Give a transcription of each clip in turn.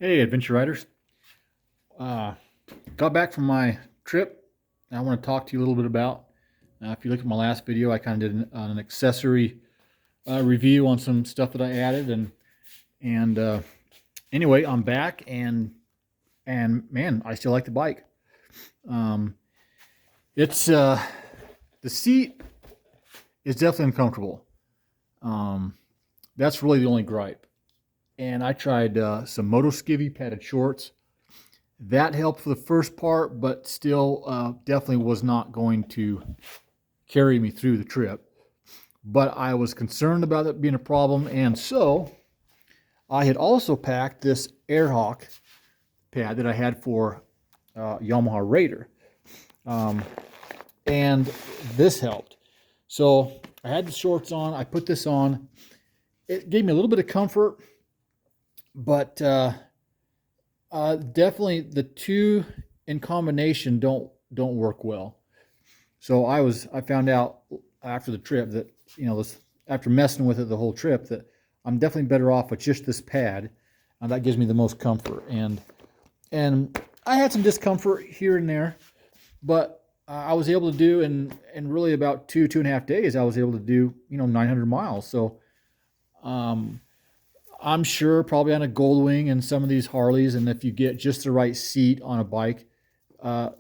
Hey, Adventure Riders. Uh, got back from my trip. I want to talk to you a little bit about. If you look at my last video, I kind of did an accessory review on some stuff that I added, and anyway, I'm back, and man, I still like the bike. Um, it's the seat is definitely uncomfortable. Um, that's really the only gripe. And I tried some Moto Skivvy padded shorts. That helped for the first part, but still definitely was not going to carry me through the trip. But I was concerned about it being a problem, and so I had also packed this Airhawk pad that I had for Yamaha Raider, um, and this helped. So I had the shorts on. I put this on. It gave me a little bit of comfort, but definitely the two in combination don't work well. So I found out after the trip that after messing with it the whole trip that I'm definitely better off with just this pad. That gives me the most comfort, and I had some discomfort here and there, but I was able to do in really about two and a half days. I was able to do 900 miles. So um, I'm sure probably on a Goldwing and some of these Harleys, and if you get just the right seat on a bike,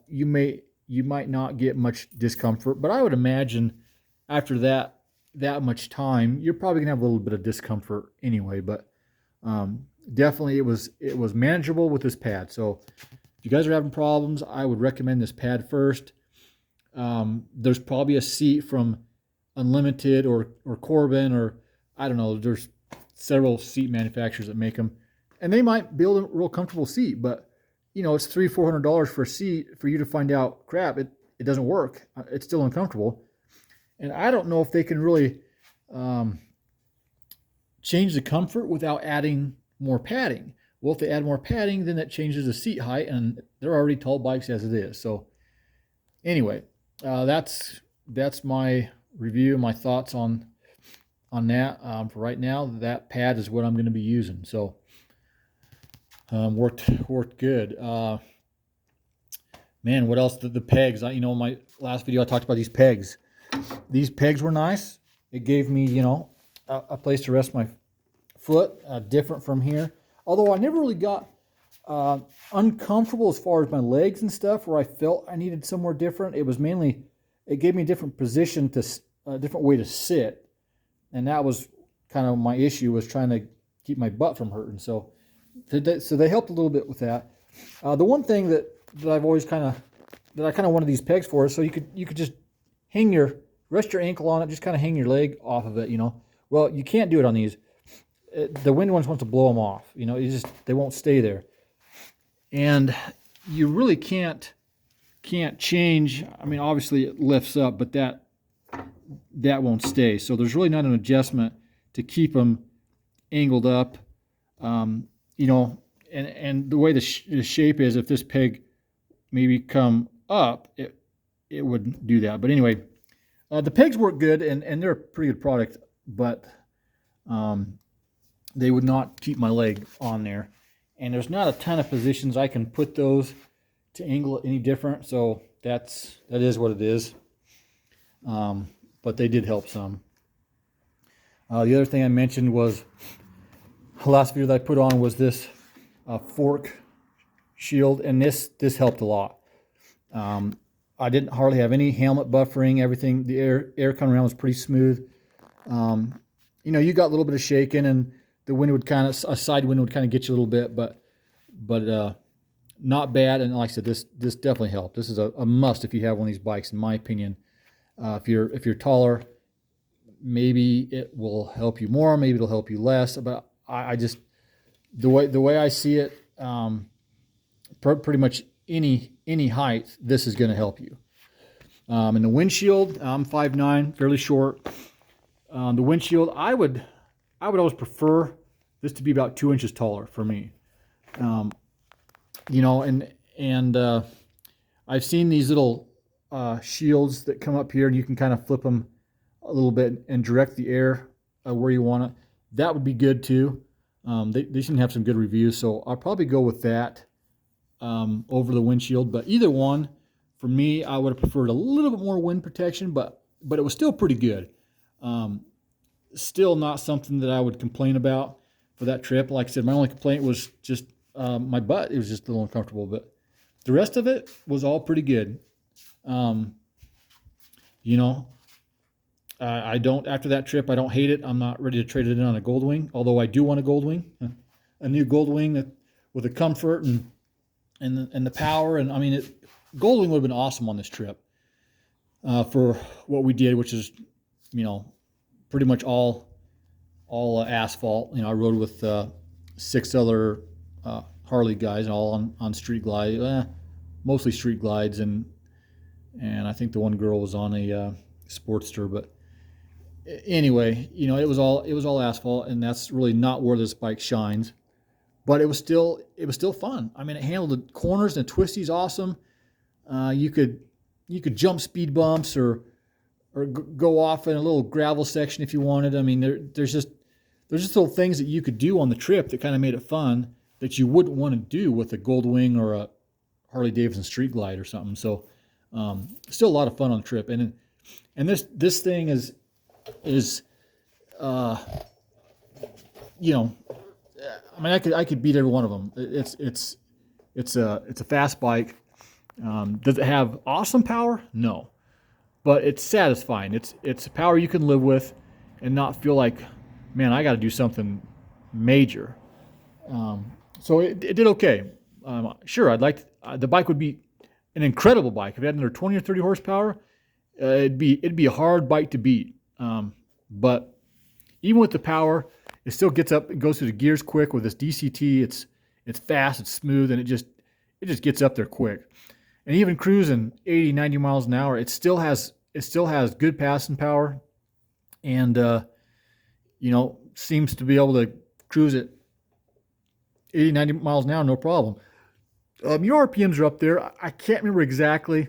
you might not get much discomfort. But I would imagine after that much time, you're probably gonna have a little bit of discomfort anyway. But definitely it was manageable with this pad. So if you guys are having problems, I would recommend this pad first. There's probably a seat from Unlimited or Corbin, or I don't know. There's several seat manufacturers that make them, and they might build a real comfortable seat. But it's $300-400 for a seat for you to find out, crap, it doesn't work. It's still uncomfortable, and I don't know if they can really um, change the comfort without adding more padding. Well, if they add more padding, then that changes the seat height, and they're already tall bikes as it is. So anyway, that's my review, my thoughts on that. For right now, that pad is what I'm going to be using. So worked good. Man, what else? The pegs. In my last video I talked about these pegs. These pegs were nice. It gave me a place to rest my foot, different from here. Although I never really got uncomfortable as far as my legs and stuff, where I felt I needed somewhere different. It was mainly, it gave me a different position a different way to sit, and that was kind of my issue, was trying to keep my butt from hurting. So they helped a little bit with that. The one thing that I've always that I kind of wanted these pegs for is so you could just rest your ankle on it, just kind of hang your leg off of it. Well, you can't do it on these. The wind ones want to blow them off. They won't stay there, and you really can't change. I mean, obviously it lifts up, but that won't stay. So there's really not an adjustment to keep them angled up. Um, and the way the shape is, if this peg maybe come up, it would do that. But anyway, the pegs work good, and they're a pretty good product, but they would not keep my leg on there. And there's not a ton of positions I can put those to angle it any different. So that is what it is. But they did help some. The other thing I mentioned was the last video that I put on was this fork shield, and this helped a lot. I didn't hardly have any helmet buffering. Everything, the air coming around was pretty smooth. You got a little bit of shaking, and the wind would a side wind would kind of get you a little bit, but not bad. And like I said, this definitely helped. This is a must if you have one of these bikes, in my opinion. If you're taller, maybe it will help you more, maybe it'll help you less. But I just, the way I see it, pretty much any height, this is going to help you. And the windshield, I'm 5'9", fairly short. The windshield, I would always prefer this to be about 2 inches taller for me. And I've seen these little shields that come up here, and you can kind of flip them a little bit and direct the air where you want it. That would be good too. They seem to have some good reviews, so I'll probably go with that over the windshield. But either one, for me, I would have preferred a little bit more wind protection, but it was still pretty good. Um, Still not something that I would complain about for that trip. Like I said, my only complaint was just my butt. It was just a little uncomfortable, but the rest of it was all pretty good. Um, you know, I don't, after that trip, I don't hate it. I'm not ready to trade it in on a Goldwing, although I do want a Goldwing, a new Goldwing that with the comfort and the power. And I mean, Goldwing would have been awesome on this trip for what we did, which is, you know, pretty much all asphalt. You know, I rode with 6 other Harley guys, all on street glide, mostly street glides, and I think the one girl was on a Sportster. But anyway, you know, it was all asphalt, and that's really not where this bike shines. But it was still fun. I mean, it handled the corners and the twisties awesome. You could jump speed bumps or go off in a little gravel section if you wanted. I mean, there's just little things that you could do on the trip that kind of made it fun that you wouldn't want to do with a Goldwing or a Harley Davidson Street Glide or something. So still a lot of fun on the trip. And this thing is you know, I mean, I could beat every one of them. It's a fast bike. Does it have awesome power? No, but it's satisfying. It's power you can live with, and not feel like, man, I got to do something major. So it did okay. Sure, I'd like the bike would be an incredible bike if it had another 20 or 30 horsepower. It'd be a hard bike to beat. But even with the power, it still gets up and goes through the gears quick. With this DCT, it's fast, it's smooth, and it just gets up there quick. And even cruising 80, 90 miles an hour, it still has good passing power, and you know, seems to be able to cruise at 80, 90 miles an hour, no problem. Your RPMs are up there. I can't remember exactly.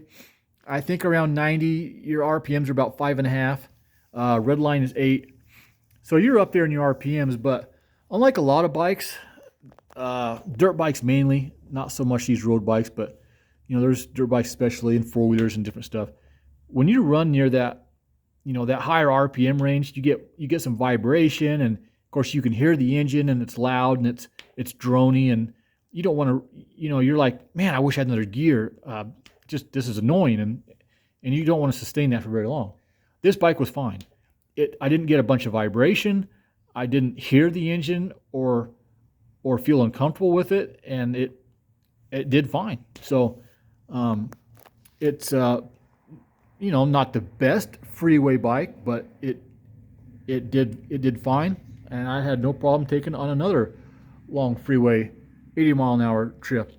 I think around 90, your RPMs are about 5.5. Red line is 8. So you're up there in your RPMs, but unlike a lot of bikes, dirt bikes mainly, not so much these road bikes, but you know, there's dirt bikes especially and four-wheelers and different stuff. When you run near that, you know, that higher RPM range, you get some vibration, and of course you can hear the engine, and it's loud and it's drony, and you don't want to, you know, you're like, man, I wish I had another gear. Just this is annoying, and you don't want to sustain that for very long. This bike was fine. I didn't get a bunch of vibration. I didn't hear the engine or feel uncomfortable with it, and it did fine. So it's you know, not the best freeway bike, but it did fine, and I had no problem taking on another long freeway 80 mile an hour trip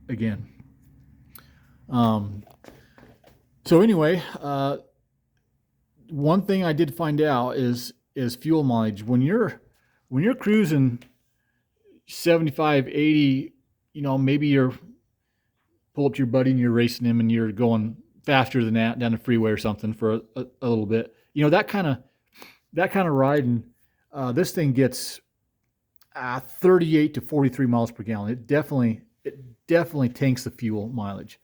again. So anyway, one thing I did find out is fuel mileage. When you're cruising 75, 80, you know, maybe you're pull up to your buddy and you're racing him and you're going faster than that down the freeway or something for a little bit. You know, that kind of riding, this thing gets 38 to 43 miles per gallon. It definitely tanks the fuel mileage.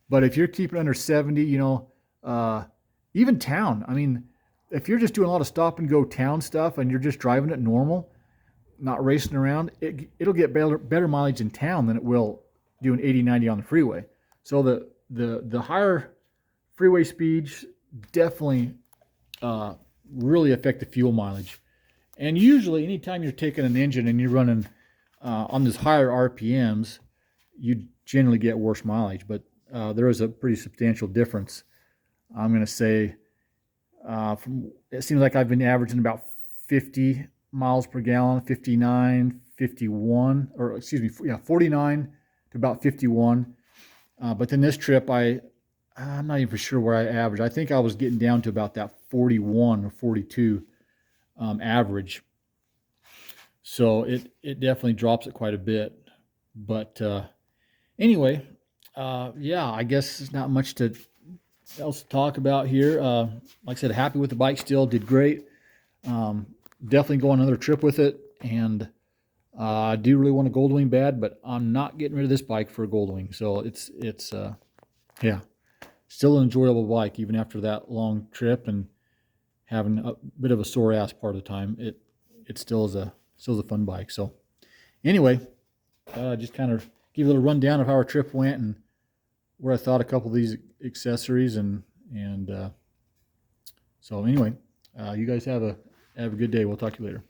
But if you're keeping under 70, you know, even town, I mean, if you're just doing a lot of stop and go town stuff and you're just driving it normal, not racing around, it'll get better mileage in town than it will doing 80, 90 on the freeway. So the higher freeway speeds definitely really affect the fuel mileage. And usually anytime you're taking an engine and you're running on these higher RPMs, you generally get worse mileage. But there is a pretty substantial difference. I'm going to say it seems like I've been averaging about 50 miles per gallon, 59, 51, or excuse me, 49 to about 51. But then this trip, I'm not even for sure where I averaged. I think I was getting down to about that 41 or 42 average. So it definitely drops it quite a bit. But anyway, yeah, I guess there's not much else to talk about here. Like I said, happy with the bike still, did great. Definitely go on another trip with it, and I do really want a Goldwing bad, but I'm not getting rid of this bike for a Goldwing. So yeah, still an enjoyable bike even after that long trip and having a bit of a sore ass part of the time. It still is a fun bike. So anyway, just kind of give you a little rundown of how our trip went and where I thought a couple of these accessories and so anyway, you guys have a good day. We'll talk to you later.